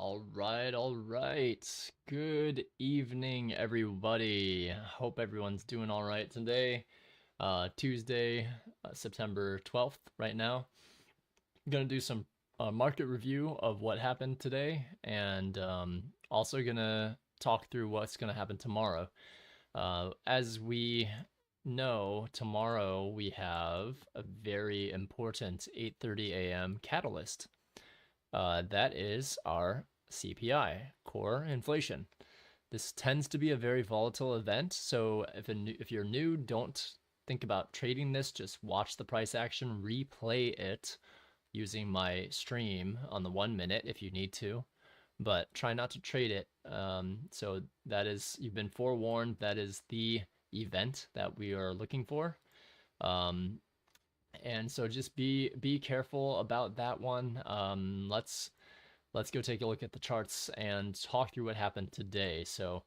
All right. Good evening, everybody. Hope everyone's doing all right today. Tuesday, September 12th, right now. I'm gonna do some market review of what happened today, and also gonna talk through what's gonna happen tomorrow. As we know, tomorrow we have a very important 8:30 a.m. catalyst. That is our CPI, core inflation. This tends to be a very volatile event, so if you're new, don't think about trading this. Just watch the price action, replay it using my stream on the 1 minute if you need to, but try not to trade it. So that is, you've been forewarned. That is the event that we are looking for. And so just be careful about that one. Let's go take a look at the charts and talk through what happened today. So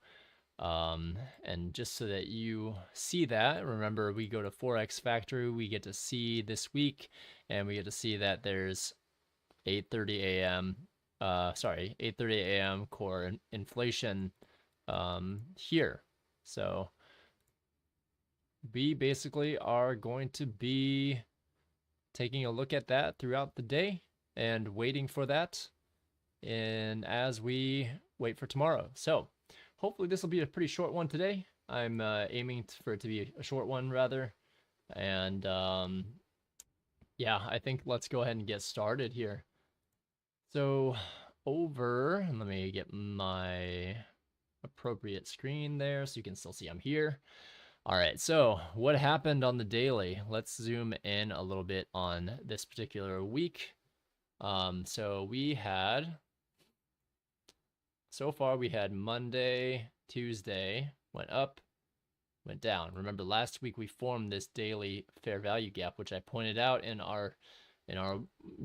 and just so that you see that, remember we go to Forex Factory, we get to see this week, and we get to see that there's 8:30 a.m. 8:30 a.m. core inflation here. So we basically are going to be taking a look at that throughout the day and waiting for that, and as we wait for tomorrow. So hopefully this will be a pretty short one today. I'm aiming for it to be a short one rather. And yeah, I think let's go ahead and get started here. So let me get my appropriate screen there so you can still see I'm here. All right, so what happened on the daily? Let's zoom in a little bit on this particular week. So far we had Monday, Tuesday, went up, went down. Remember last week we formed this daily fair value gap, which I pointed out in our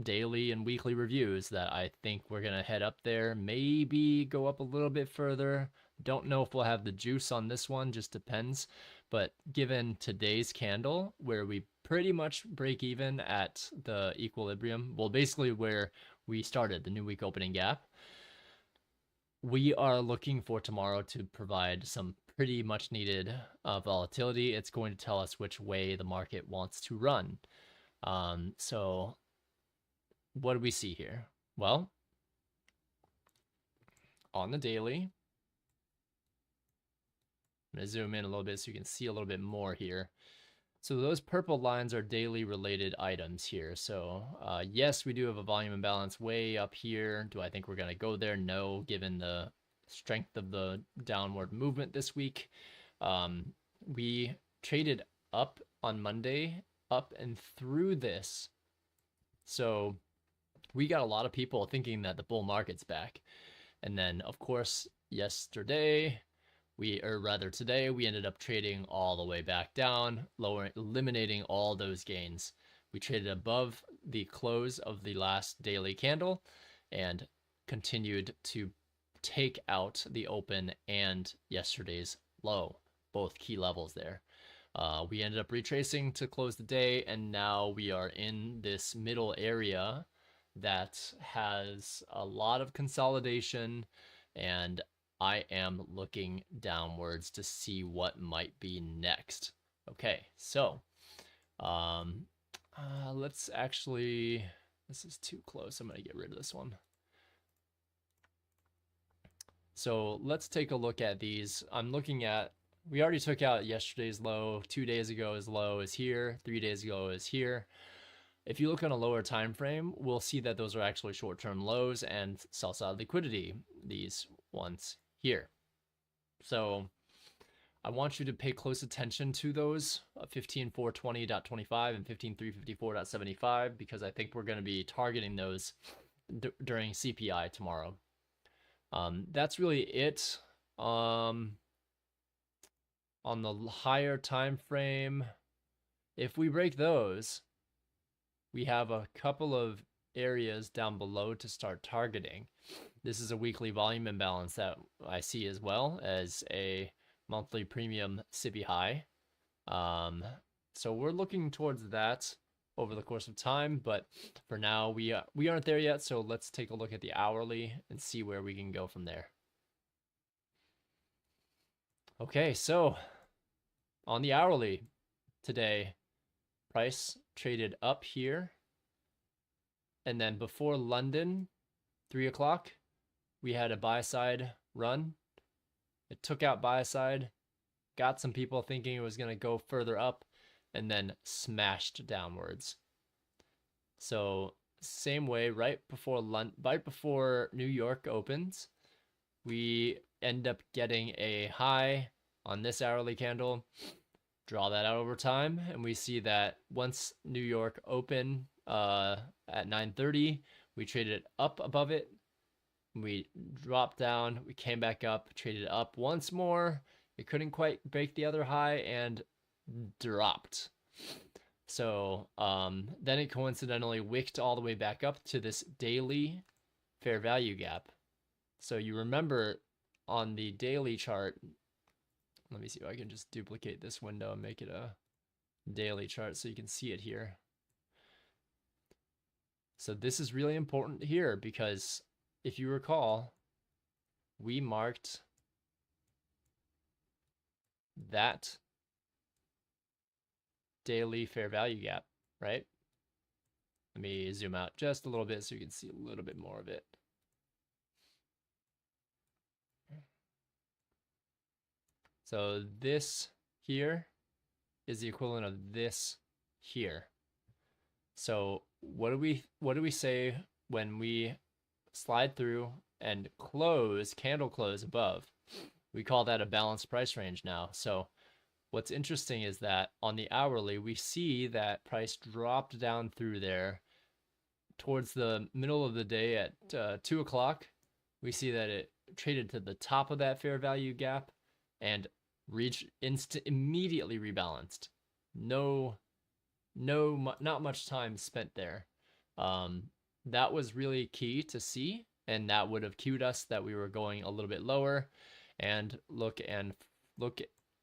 daily and weekly reviews that I think we're gonna head up there, maybe go up a little bit further. Don't know if we'll have the juice on this one, just depends. But given today's candle, where we pretty much break even at the equilibrium, well, basically where we started, the new week opening gap, we are looking for tomorrow to provide some pretty much needed volatility. It's going to tell us which way the market wants to run. So what do we see here? Well, on the daily, I'm going to zoom in a little bit so you can see a little bit more here. So those purple lines are daily related items here. So yes, we do have a volume imbalance way up here. Do I think we're going to go there? No, given the strength of the downward movement this week. We traded up on Monday, up and through this. So we got a lot of people thinking that the bull market's back. And then, of course, today, we ended up trading all the way back down, eliminating all those gains. We traded above the close of the last daily candle and continued to take out the open and yesterday's low, both key levels there. We ended up retracing to close the day, and now we are in this middle area that has a lot of consolidation, and I am looking downwards to see what might be next. Okay, so let's actually, this is too close. I'm going to get rid of this one. So let's take a look at these. I'm looking at, we already took out yesterday's low, 2 days ago's low is here, 3 days ago is here. If you look on a lower time frame, we'll see that those are actually short-term lows and sell-side liquidity, these ones here. So I want you to pay close attention to those 15420.25 and 15354.75, because I think we're going to be targeting those during CPI tomorrow. That's really it. On the higher time frame, if we break those, we have a couple of areas down below to start targeting. This is a weekly volume imbalance that I see, as well as a monthly premium CPI high. So we're looking towards that over the course of time, but for now we aren't there yet. So let's take a look at the hourly and see where we can go from there. Okay, so on the hourly today, price traded up here, and then before London, 3 o'clock, we had a buy side run. It took out buy side, got some people thinking it was going to go further up, and then smashed downwards. So same way, right before New York opens, we end up getting a high on this hourly candle. Draw that out over time, and we see that once New York open at 9:30, we traded up above it. We dropped down, we came back up, traded up once more. It couldn't quite break the other high and dropped. So then it coincidentally wicked all the way back up to this daily fair value gap. So you remember on the daily chart, let me see if I can just duplicate this window and make it a daily chart so you can see it here. So this is really important here because if you recall, we marked that daily fair value gap, right? Let me zoom out just a little bit so you can see a little bit more of it. So this here is the equivalent of this here. So what do we say when we slide through and close, candle close above? We call that a balanced price range now. So what's interesting is that on the hourly, we see that price dropped down through there towards the middle of the day at 2 o'clock. We see that it traded to the top of that fair value gap and immediately rebalanced. Not much time spent there. That was really key to see, and that would have cued us that we were going a little bit lower. And look,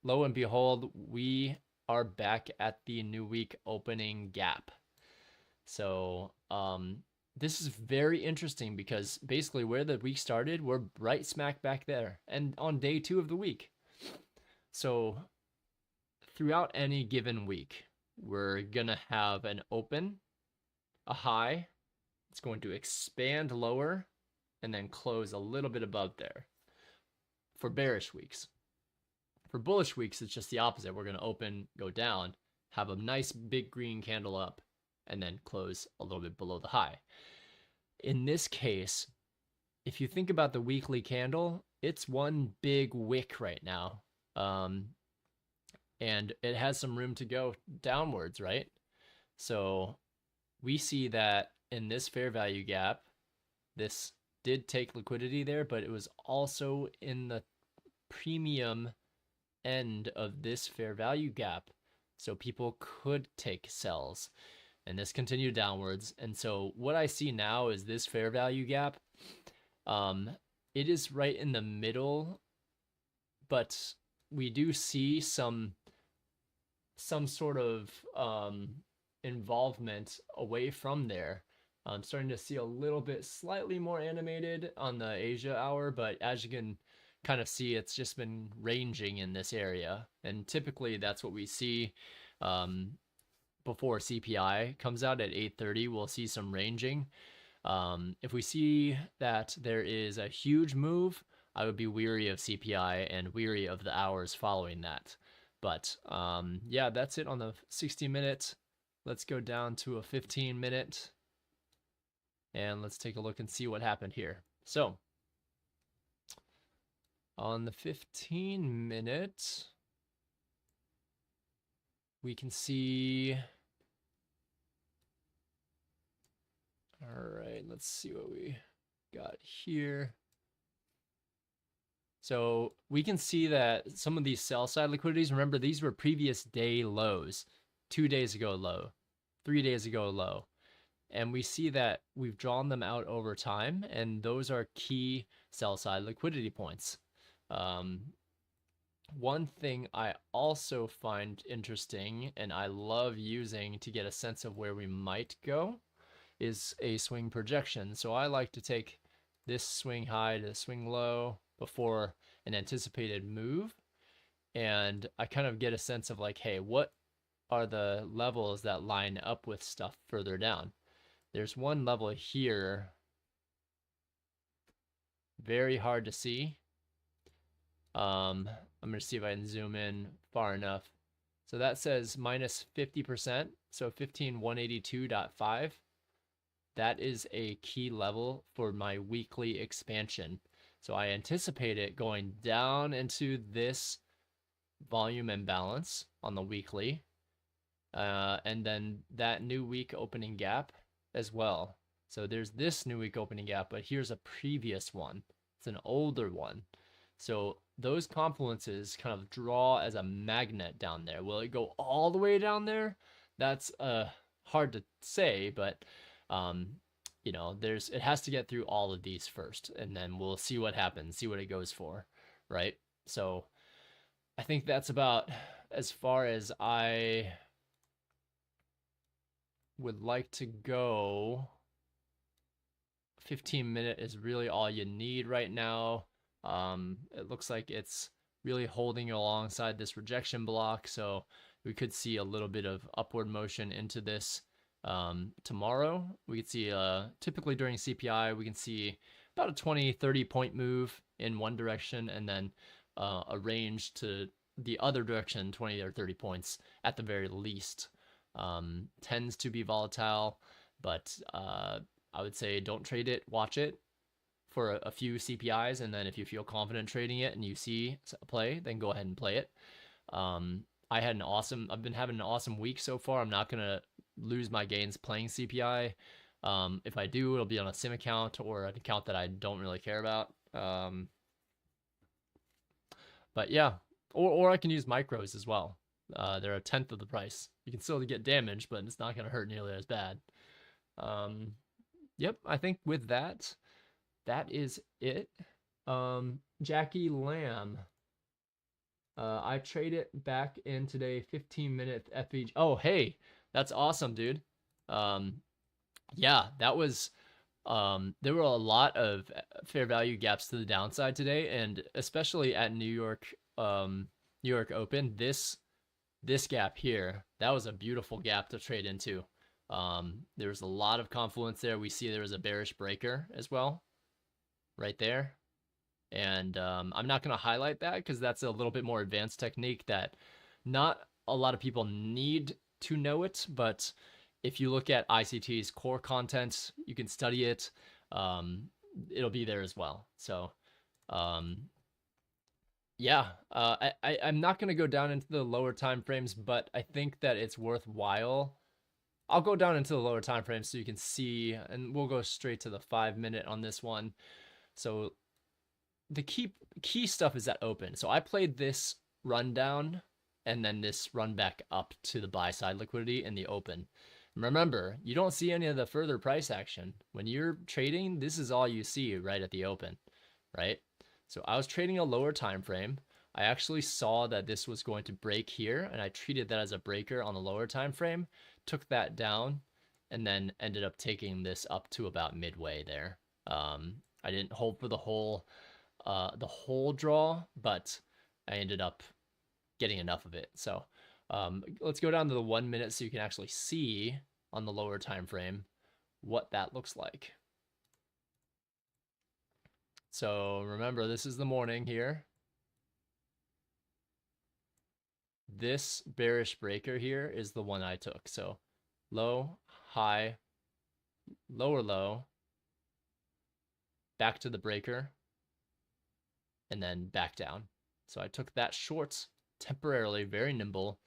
lo and behold, we are back at the new week opening gap. So this is very interesting because basically where the week started, we're right smack back there, and on day 2 of the week. So throughout any given week, we're gonna have an open, a high. It's going to expand lower and then close a little bit above there for bearish weeks. For bullish weeks, it's just the opposite. We're going to open, go down, have a nice big green candle up, and then close a little bit below the high. In this case, if you think about the weekly candle, it's one big wick right now. And it has some room to go downwards, right? So we see that in this fair value gap, this did take liquidity there, but it was also in the premium end of this fair value gap. So people could take sells, and this continued downwards. And so what I see now is this fair value gap. It is right in the middle, but we do see some sort of involvement away from there. I'm starting to see a little bit slightly more animated on the Asia hour, but as you can kind of see, it's just been ranging in this area. And typically that's what we see before CPI comes out at 8:30. We'll see some ranging. If we see that there is a huge move, I would be weary of CPI and weary of the hours following that. But yeah, that's it on the 60-minute. Let's go down to a 15-minute. And let's take a look and see what happened here. So on the 15-minute, we can see, all right, let's see what we got here. So we can see that some of these sell side liquidities, remember these were previous day lows, 2 days ago low, 3 days ago low. And we see that we've drawn them out over time, and those are key sell side liquidity points. One thing I also find interesting and I love using to get a sense of where we might go is a swing projection. So I like to take this swing high to swing low before an anticipated move. And I kind of get a sense of like, hey, what are the levels that line up with stuff further down? There's one level here, very hard to see. I'm going to see if I can zoom in far enough. So that says minus 50%, so 15182.5. That is a key level for my weekly expansion. So I anticipate it going down into this volume imbalance on the weekly, and then that new week opening gap as well. So there's this new week opening gap, but here's a previous one. It's an older one. So those confluences kind of draw as a magnet down there. Will it go all the way down there? That's hard to say, but you know, it has to get through all of these first, and then we'll see what happens, see what it goes for, right? So I think that's about as far as I would like to go. 15-minute is really all you need right now. It looks like it's really holding alongside this rejection block, so we could see a little bit of upward motion into this tomorrow. We could see typically during CPI we can see about a 20-30 point move in one direction, and then a range to the other direction, 20 or 30 points at the very least. Tends to be volatile, but I would say don't trade it, watch it for a few CPIs, and then if you feel confident trading it and you see a play, then go ahead and play it. I've been having an awesome week so far. I'm not gonna lose my gains playing CPI. If I do, it'll be on a sim account or an account that I don't really care about. But yeah, or I can use micros as well. They're a tenth of the price. You can still get damage, but it's not gonna hurt nearly as bad. Yep, I think with that is it. Jackie Lamb. I trade it back in today, 15-minute FEG. Oh, hey, that's awesome, dude. Yeah, that was, there were a lot of fair value gaps to the downside today, and especially at New York Open, this gap here, that was a beautiful gap to trade into. There was a lot of confluence there. We see there was a bearish breaker as well, right there. And I'm not going to highlight that because that's a little bit more advanced technique that not a lot of people need to know it. But if you look at ICT's core content, you can study it. It'll be there as well. So yeah, I'm not going to go down into the lower time frames, but I think that it's worthwhile. I'll go down into the lower time frames so you can see, and we'll go straight to the 5-minute on this one. So the key stuff is at open. So I played this rundown and then this run back up to the buy side liquidity in the open. Remember, you don't see any of the further price action. When you're trading, this is all you see right at the open, right? So I was trading a lower time frame. I actually saw that this was going to break here, and I treated that as a breaker on the lower time frame, took that down, and then ended up taking this up to about midway there. I didn't hold for the whole draw, but I ended up getting enough of it. So let's go down to the 1 minute so you can actually see on the lower time frame what that looks like. So remember, this is the morning here. This bearish breaker here is the one I took. So low, high, lower low, back to the breaker, and then back down. So I took that short temporarily, very nimble.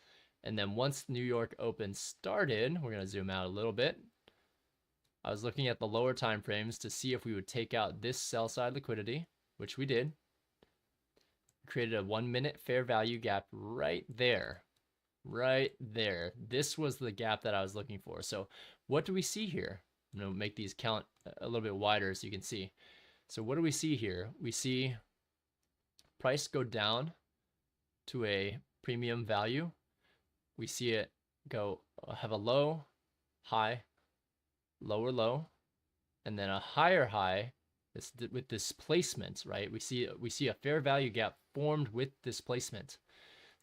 And then once New York Open started, we're going to zoom out a little bit. I was looking at the lower time frames to see if we would take out this sell side liquidity, which we did. Created a 1 minute fair value gap right there. Right there. This was the gap that I was looking for. So what do we see here? I'm going to make these count a little bit wider so you can see. So what do we see here? We see price go down to a premium value. We see it go have a low, high, lower low, and then a higher high with displacement, right? We see a fair value gap formed with displacement.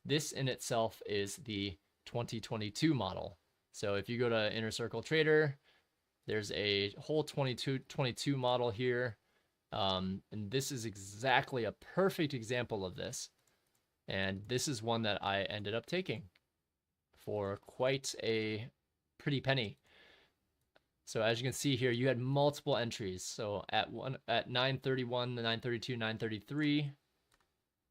This in itself is the 2022 model. So if you go to Inner Circle Trader, there's a whole 22 model here. And this is exactly a perfect example of this. And this is one that I ended up taking for quite a pretty penny. So as you can see here, you had multiple entries. So at 931, the 932, 933,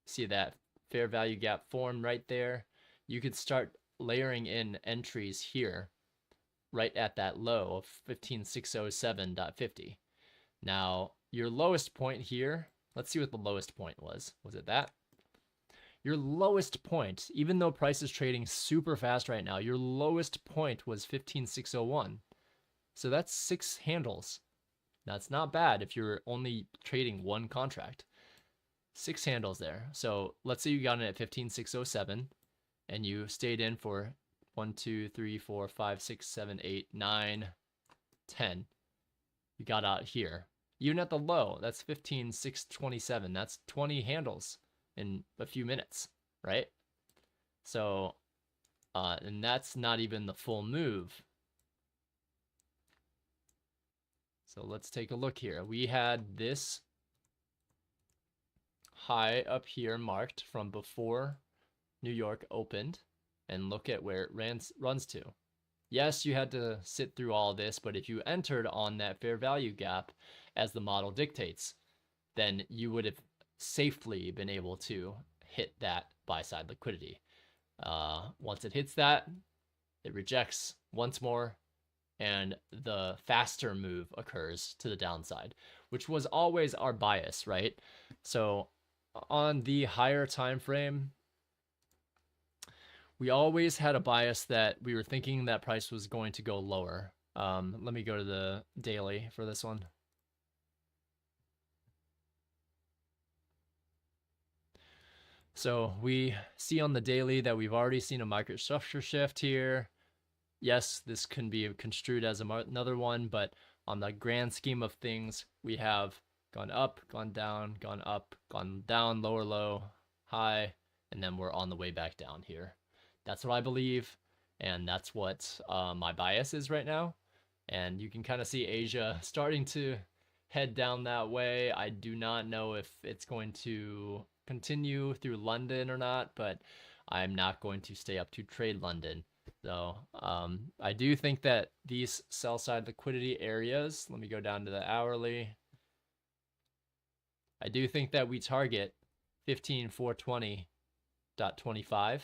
see that fair value gap formed right there. You could start layering in entries here right at that low of 15607.50. Now, your lowest point here, let's see what the lowest point was. Was it that? Your lowest point, even though price is trading super fast right now, your lowest point was 15601. So that's 6 handles. That's not bad if you're only trading one contract. 6 handles there. So let's say you got in at 15607 and you stayed in for 1, 2, 3, 4, 5, 6, 7, 8, 9, 10. You got out here. Even at the low, that's 15627. That's 20 handles in a few minutes, right? So, and that's not even the full move. So let's take a look here. We had this high up here marked from before New York opened, and look at where it runs to. Yes, you had to sit through all this, but if you entered on that fair value gap as the model dictates, then you would have safely been able to hit that buy side liquidity. Once it hits that, it rejects once more, and the faster move occurs to the downside, which was always our bias, right? So on the higher time frame, we always had a bias that we were thinking that price was going to go lower. Let me go to the daily for this one. So we see on the daily that we've already seen a market structure shift here. Yes, this can be construed as another one, but on the grand scheme of things, we have gone up, gone down, gone up, gone down, lower low, high, and then we're on the way back down here. That's what I believe, and that's what my bias is right now. And you can kind of see Asia starting to head down that way. I do not know if it's going to continue through London or not, but I'm not going to stay up to trade London. So I do think that these sell side liquidity areas, let me go down to the hourly. I do think that we target 15420.25.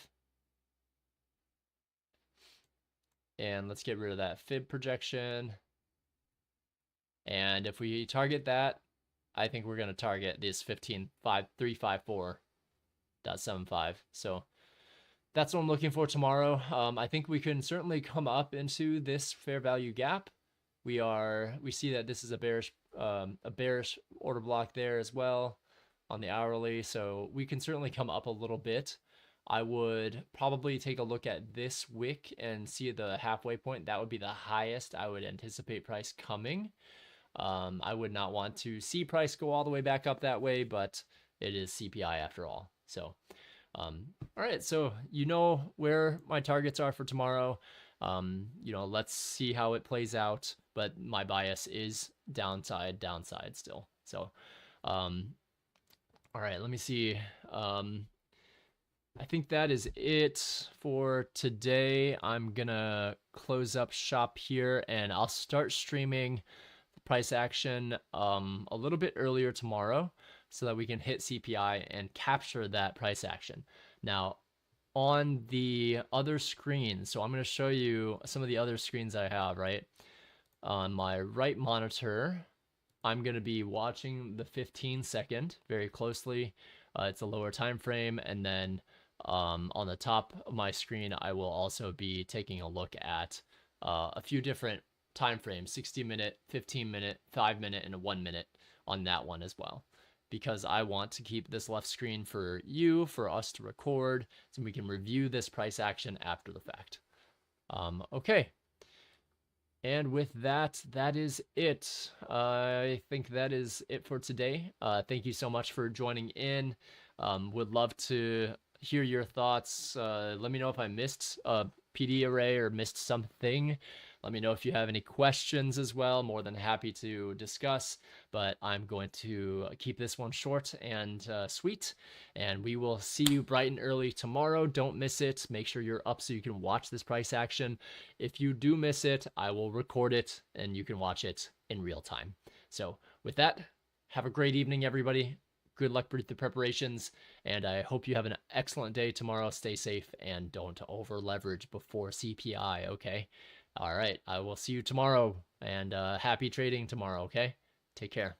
And let's get rid of that fib projection. And if we target that, I think we're going to target this 15354.75. So that's what I'm looking for tomorrow. I think we can certainly come up into this fair value gap. We see that this is a bearish order block there as well on the hourly. So we can certainly come up a little bit. I would probably take a look at this wick and see the halfway point. That would be the highest I would anticipate price coming. I would not want to see price go all the way back up that way, but it is CPI after all. So, all right, so you know where my targets are for tomorrow. Let's see how it plays out, but my bias is downside still. So, all right, let me see. I think that is it for today. I'm gonna close up shop here, and I'll start streaming the price action a little bit earlier tomorrow so that we can hit CPI and capture that price action. Now, on the other screens, so I'm going to show you some of the other screens I have, right? On my right monitor, I'm going to be watching the 15-second very closely. It's a lower time frame, and then on the top of my screen, I will also be taking a look at a few different time frames, 60-minute, 15-minute, 5-minute, and a 1-minute on that one as well. because I want to keep this left screen for you, for us to record, so we can review this price action after the fact. Okay. And with that, that is it. I think that is it for today. Thank you so much for joining in. Would love to hear your thoughts. Let me know if I missed a PD array or missed something. Let me know if you have any questions as well. More than happy to discuss, but I'm going to keep this one short and sweet, and we will see you bright and early tomorrow. Don't miss it. Make sure you're up so you can watch this price action. If you do miss it, I will record it and you can watch it in real time. So with that, have a great evening, everybody. Good luck with the preparations, and I hope you have an excellent day tomorrow. Stay safe and don't over leverage before CPI, okay? All right, I will see you tomorrow, and happy trading tomorrow, okay? Take care.